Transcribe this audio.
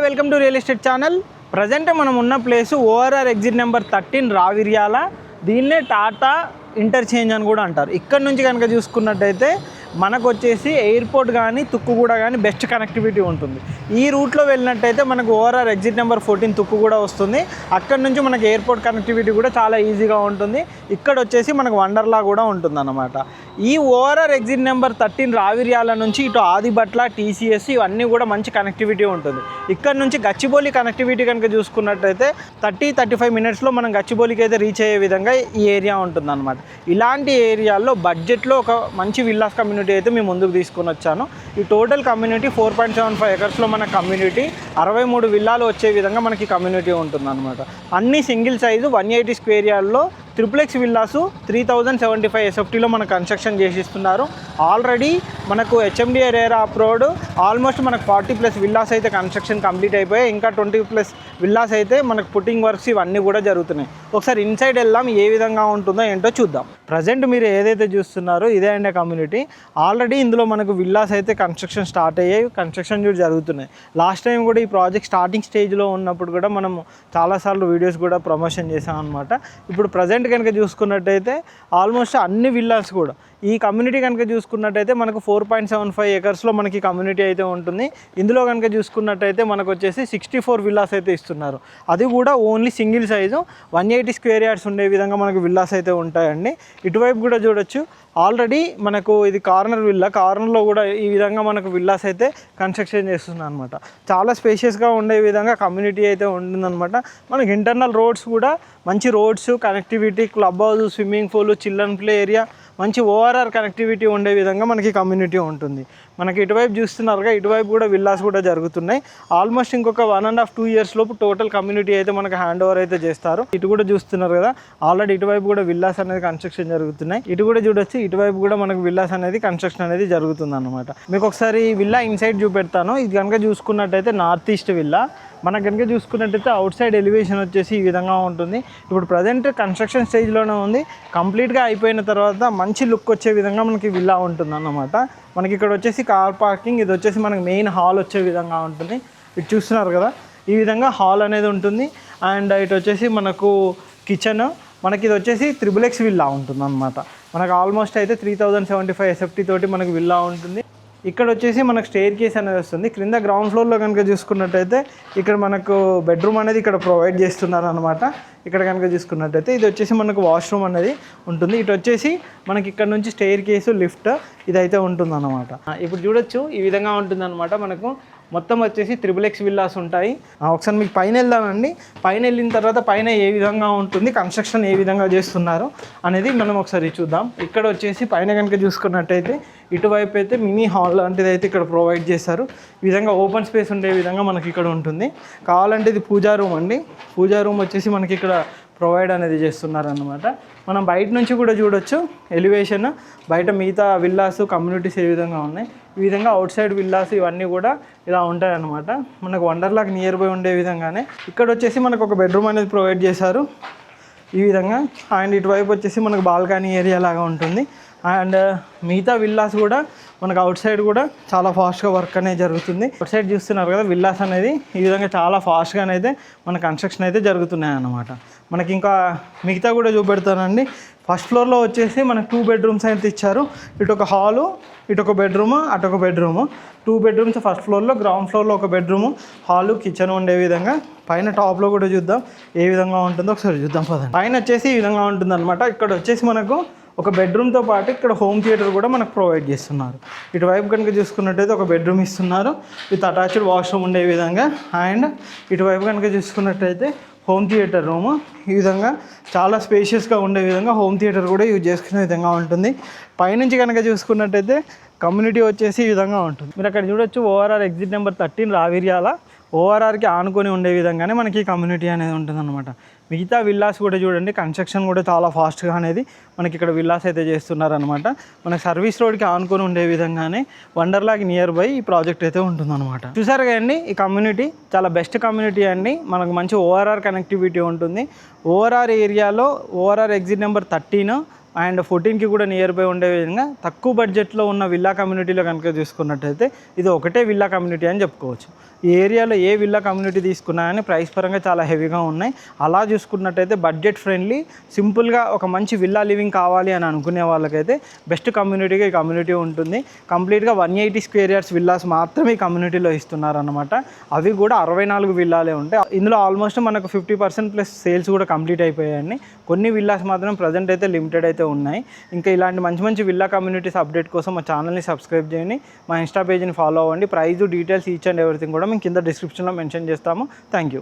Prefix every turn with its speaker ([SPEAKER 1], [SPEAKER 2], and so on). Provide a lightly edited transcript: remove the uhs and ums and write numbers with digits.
[SPEAKER 1] Welcome to real estate channel. Present మనం ఉన్న place ORR exit number 13 Raviryal. దీన్నే Tata interchange అని కూడా అంటారు. ఇక్కడ నుంచి కనుక చూసుకున్నట్టయితే మనకు వచ్చేసి ఎయిర్పోర్ట్ కానీ తుక్కుగూడ కానీ బెస్ట్ కనెక్టివిటీ ఉంటుంది. ఈ రూట్లో వెళ్ళినట్టయితే మనకు ఓఆర్ఆర్ ఎగ్జిట్ నెంబర్ 14 తుక్కుగూడ వస్తుంది. అక్కడ నుంచి మనకు ఎయిర్పోర్ట్ కనెక్టివిటీ కూడా చాలా ఈజీగా ఉంటుంది. ఇక్కడ వచ్చేసి మనకు వండర్లా కూడా ఉంటుంది అన్నమాట. ఈ ఓఆర్ఆర్ ఎగ్జిట్ నెంబర్ 13 రావిర్యాల నుంచి ఇటు ఆదిబట్ల, టీసీఎస్ ఇవన్నీ కూడా మంచి కనెక్టివిటీ ఉంటుంది. ఇక్కడ నుంచి గచ్చిబౌలి కనెక్టివిటీ కనుక చూసుకున్నట్టయితే 30-35 మినిట్స్లో మనం గచ్చిబౌలికి అయితే రీచ్ అయ్యే విధంగా ఈ ఏరియా ఉంటుంది అన్నమాట. ఇలాంటి ఏరియాల్లో బడ్జెట్లో ఒక మంచి విల్లాస్ కమ్యూనిటీ అయితే మేము ముందుకు తీసుకొని వచ్చాను. ఈ టోటల్ కమ్యూనిటీ 4.75 ఎకర్స్లో మన కమ్యూనిటీ 63 విల్లాలు వచ్చే విధంగా మనకి కమ్యూనిటీ ఉంటుంది అనమాట. అన్ని సింగిల్ సైజు 180 స్క్వేర్ యార్డ్లో ట్రిప్లెక్స్ విల్లాసు 3075 ఎస్ఎఫ్టీలో మన కన్స్ట్రక్షన్ చేసిస్తున్నారు. ఆల్రెడీ మనకు హెచ్ఎండిఏ రేరా అప్రూవ్డ్ ఆల్మోస్ట్ మనకు 40+ విల్లాస్ అయితే కన్స్ట్రక్షన్ కంప్లీట్ అయిపోయాయి. ఇంకా 20+ విల్లాస్ అయితే మనకు పుట్టింగ్ వర్క్స్ ఇవన్నీ కూడా జరుగుతున్నాయి. ఒకసారి ఇన్సైడ్ వెళ్దాం, ఏ విధంగా ఉంటుందో ఏంటో చూద్దాం. ప్రజెంట్ మీరు ఏదైతే చూస్తున్నారో ఇదే అండి కమ్యూనిటీ. ఆల్రెడీ ఇందులో మనకు విల్లాస్ అయితే కన్స్ట్రక్షన్ స్టార్ట్ అయ్యాయి, కన్స్ట్రక్షన్ కూడా జరుగుతున్నాయి. లాస్ట్ టైం కూడా ఈ ప్రాజెక్ట్ స్టార్టింగ్ స్టేజ్లో ఉన్నప్పుడు కూడా మనం చాలాసార్లు వీడియోస్ కూడా ప్రమోషన్ చేసాం అనమాట. ఇప్పుడు ప్రజెంట్ కనుక చూసుకున్నట్టయితే ఆల్మోస్ట్ అన్ని విల్లాస్ కూడా ఈ కమ్యూనిటీ కనుక చూసుకున్నట్టయితే మనకు 4.75 ఎకర్స్లో మనకి కమ్యూనిటీ అయితే ఉంటుంది. ఇందులో కనుక చూసుకున్నట్టయితే మనకు వచ్చేసి 64 విల్లాస్ అయితే ఇస్తున్నారు. అది కూడా only single size 180 square yards ఉండే విధంగా మనకు విల్లాస్ అయితే ఉంటాయండి. ఇటువైపు కూడా చూడొచ్చు, ఆల్రెడీ మనకు ఇది కార్నర్ విల్లా. కార్నర్లో కూడా ఈ విధంగా మనకు విల్లాస్ అయితే కన్స్ట్రక్షన్ చేస్తుంది అనమాట. చాలా స్పేషియస్గా ఉండే విధంగా కమ్యూనిటీ అయితే ఉంటుందన్నమాట. మనకి ఇంటర్నల్ రోడ్స్ కూడా మంచి roads, connectivity, club house, swimming pool, children play area, మంచి ఓఆర్ఆర్ కనెక్టివిటీ ఉండే విధంగా మనకి కమ్యూనిటీ ఉంటుంది. మనకి ఇటువైపు చూస్తున్నారుగా, ఇటువైపు కూడా విల్లాస్ కూడా జరుగుతున్నాయి. ఆల్మోస్ట్ ఇంకొక 1.5-2 ఇయర్స్ లోపు టోటల్ కమ్యూనిటీ అయితే మనకు హ్యాండ్ ఓవర్ అయితే చేస్తారు. ఇటు కూడా చూస్తున్నారు కదా, ఆల్రెడీ ఇటువైపు కూడా విల్లాస్ అనేది కన్స్ట్రక్షన్ జరుగుతున్నాయి. ఇటు కూడా చూడొచ్చు, ఇటువైపు కూడా మనకు విల్లాస్ అనేది కన్స్ట్రక్షన్ అనేది జరుగుతుంది అన్నమాట. మీకు ఒకసారి విల్లా ఇన్సైడ్ చూపెడతాను. ఇది కనుక చూసుకున్నట్టయితే నార్త్ ఈస్ట్ విల్లా. మనకు కనుక చూసుకున్నట్టయితే అవుట్ సైడ్ ఎలివేషన్ వచ్చేసి ఈ విధంగా ఉంటుంది. ఇప్పుడు ప్రజెంట్ కన్స్ట్రక్షన్ స్టేజ్లోనే ఉంది. కంప్లీట్గా అయిపోయిన తర్వాత మంచి లుక్ వచ్చే విధంగా మనకి విల్లా ఉంటుంది అన్నమాట. మనకి ఇక్కడ వచ్చేసి కార్ పార్కింగ్, ఇది వచ్చేసి మనకి మెయిన్ హాల్ వచ్చే విధంగా ఉంటుంది. ఇటు చూస్తున్నారు కదా, ఈ విధంగా హాల్ అనేది ఉంటుంది. అండ్ ఇటు వచ్చేసి మనకు కిచెన్, మనకి ఇది వచ్చేసి 3x విల్లా ఉంటుంది అనమాట. మనకు ఆల్మోస్ట్ అయితే 3075 ఎస్ఎఫ్టీ తోటి మనకు విల్లా ఉంటుంది. ఇక్కడ వచ్చేసి మనకు స్టేర్ కేస్ అనేది వస్తుంది. క్రింద గ్రౌండ్ ఫ్లోర్లో కనుక చూసుకున్నట్టయితే ఇక్కడ మనకు బెడ్రూమ్ అనేది ఇక్కడ ప్రొవైడ్ చేస్తున్నారు అనమాట. ఇక్కడ కనుక చూసుకున్నట్టయితే ఇది వచ్చేసి మనకు వాష్రూమ్ అనేది ఉంటుంది. ఇటు వచ్చేసి మనకి ఇక్కడ నుంచి స్టేర్ కేసు, లిఫ్ట్ ఇదైతే ఉంటుంది అన్నమాట. ఇప్పుడు చూడొచ్చు, ఈ విధంగా ఉంటుంది అనమాట. మనకు మొత్తం వచ్చేసి 3x విల్లాస్ ఉంటాయి. ఒకసారి మీకు పైన వెళ్దామండి. పైన వెళ్ళిన తర్వాత పైన ఏ విధంగా ఉంటుంది, కన్స్ట్రక్షన్ ఏ విధంగా చేస్తున్నారు అనేది మనం ఒకసారి చూద్దాం. ఇక్కడ వచ్చేసి పైన కనుక చూసుకున్నట్టయితే ఇటువైపు అయితే మినీ హాల్ లాంటిది అయితే ఇక్కడ ప్రొవైడ్ చేశారు. ఈ విధంగా ఓపెన్ స్పేస్ ఉండే విధంగా మనకి ఇక్కడ ఉంటుంది. కావాలంటే ఇది పూజా రూమ్ అండి. పూజా రూమ్ వచ్చేసి మనకి ఇక్కడ ప్రొవైడ్ అనేది చేస్తున్నారు అన్నమాట. మనం బయట నుంచి కూడా చూడొచ్చు ఎలివేషన్, బయట మిగతా విల్లాస్ కమ్యూనిటీస్ ఏ విధంగా ఉన్నాయి. ఈ విధంగా అవుట్ సైడ్ విల్లాస్ ఇవన్నీ కూడా ఇలా ఉంటాయి అన్నమాట. మనకు వండర్లాకి నియర్ బై ఉండే విధంగానే ఇక్కడ వచ్చేసి మనకు ఒక బెడ్రూమ్ అనేది ప్రొవైడ్ చేశారు ఈ విధంగా. అండ్ ఇటువైపు వచ్చేసి మనకు బాల్కనీ ఏరియా లాగా ఉంటుంది. అండ్ మిగతా విల్లాస్ కూడా మనకు అవుట్ సైడ్ కూడా చాలా ఫాస్ట్గా వర్క్ అనేది జరుగుతుంది. అవుట్ సైడ్ చూస్తున్నారు కదా, విల్లాస్ అనేది ఈ విధంగా చాలా ఫాస్ట్గానే అయితే మన కన్స్ట్రక్షన్ అయితే జరుగుతున్నాయి అన్నమాట. మనకి ఇంకా మిగతా కూడా చూపెడతానండి. ఫస్ట్ ఫ్లోర్లో వచ్చేసి మనకు 2 బెడ్రూమ్స్ అయితే ఇచ్చారు. ఇటు ఒక హాలు, ఇటు ఒక బెడ్రూమ్, అటు ఒక బెడ్రూము. 2 బెడ్రూమ్స్ ఫస్ట్ ఫ్లోర్లో, గ్రౌండ్ ఫ్లోర్లో ఒక బెడ్రూము, హాలు, కిచెన్ ఉండే విధంగా. పైన టాప్లో కూడా చూద్దాం ఏ విధంగా ఉంటుందో ఒకసారి చూద్దాం పదండి. పైన వచ్చేసి ఈ విధంగా ఉంటుంది అనమాట. ఇక్కడ వచ్చేసి మనకు ఒక బెడ్రూమ్తో పాటు ఇక్కడ హోమ్ థియేటర్ కూడా మనకు ప్రొవైడ్ చేస్తున్నారు. ఇటువైపు కనుక చూసుకున్నట్టయితే ఒక బెడ్రూమ్ ఇస్తున్నారు విత్ అటాచ్డ్ వాష్రూమ్ ఉండే విధంగా. అండ్ ఇటువైపు కనుక చూసుకున్నట్టయితే హోమ్ థియేటర్ రూము ఈ విధంగా చాలా స్పేషియస్గా ఉండే విధంగా హోమ్ థియేటర్ కూడా యూజ్ చేసుకునే విధంగా ఉంటుంది. పైనుంచి కనుక చూసుకున్నట్టయితే కమ్యూనిటీ వచ్చేసి ఈ విధంగా ఉంటుంది. మీరు అక్కడ చూడొచ్చు, ఓఆర్ఆర్ ఎగ్జిట్ నెంబర్ 13 రావిర్యాల. ఓఆర్ఆర్కి ఆనుకొని ఉండే విధంగానే మనకి కమ్యూనిటీ అనేది ఉంటుంది అనమాట. మిగతా విల్లాస్ కూడా చూడండి, కన్స్ట్రక్షన్ కూడా చాలా ఫాస్ట్గా అనేది మనకి ఇక్కడ విల్లాస్ అయితే చేస్తున్నారనమాట. మనకి సర్వీస్ రోడ్కి ఆనుకొని ఉండే విధంగానే వండర్లాకి నియర్ బై ఈ ప్రాజెక్ట్ అయితే ఉంటుందన్నమాట. చూసారు కదండి, ఈ కమ్యూనిటీ చాలా బెస్ట్ కమ్యూనిటీ అండి. మనకు మంచి ఓఆర్ఆర్ కనెక్టివిటీ ఉంటుంది. ఓఆర్ఆర్ ఏరియాలో ఓఆర్ఆర్ ఎగ్జిట్ నెంబర్ 13 అండ్ 14కి కూడా నియర్ బై ఉండే విధంగా తక్కువ బడ్జెట్లో ఉన్న విల్లా కమ్యూనిటీలో కనుక చూసుకున్నట్టయితే ఇది ఒకటే విల్లా కమ్యూనిటీ అని చెప్పుకోవచ్చు. ఈ ఏరియాలో ఏ విల్లా కమ్యూనిటీ తీసుకున్నా కానీ ప్రైస్ పరంగా చాలా హెవీగా ఉన్నాయి. అలా చూసుకున్నట్టయితే బడ్జెట్ ఫ్రెండ్లీ సింపుల్గా ఒక మంచి విల్లా లివింగ్ కావాలి అని అనుకునే వాళ్ళకైతే బెస్ట్ కమ్యూనిటీగా ఈ కమ్యూనిటీ ఉంటుంది. కంప్లీట్గా 180 స్క్వేర్ యార్డ్స్ విల్లాస్ మాత్రమే ఈ కమ్యూనిటీలో ఇస్తున్నారన్నమాట. అవి కూడా 64 విల్లాలే ఉంటాయి. ఇందులో ఆల్మోస్ట్ మనకు 50% ప్లస్ సేల్స్ కూడా కంప్లీట్ అయిపోయాయండి. కొన్ని విల్లాస్ మాత్రం ప్రజెంట్ అయితే లిమిటెడ్ అయితే ఉన్నాయి. ఇంకా ఇలాంటి మంచి మంచి విల్లా కమ్యూనిటీస్ అప్డేట్ కోసం మా ఛానల్ని సబ్స్క్రైబ్ చేయండి, మా ఇన్స్టా పేజ్ని ఫాలో అవ్వండి. Price details each and everything కూడా మేము కింద డిస్క్రిప్షన్లో మెన్షన్ చేస్తాము. Thank you.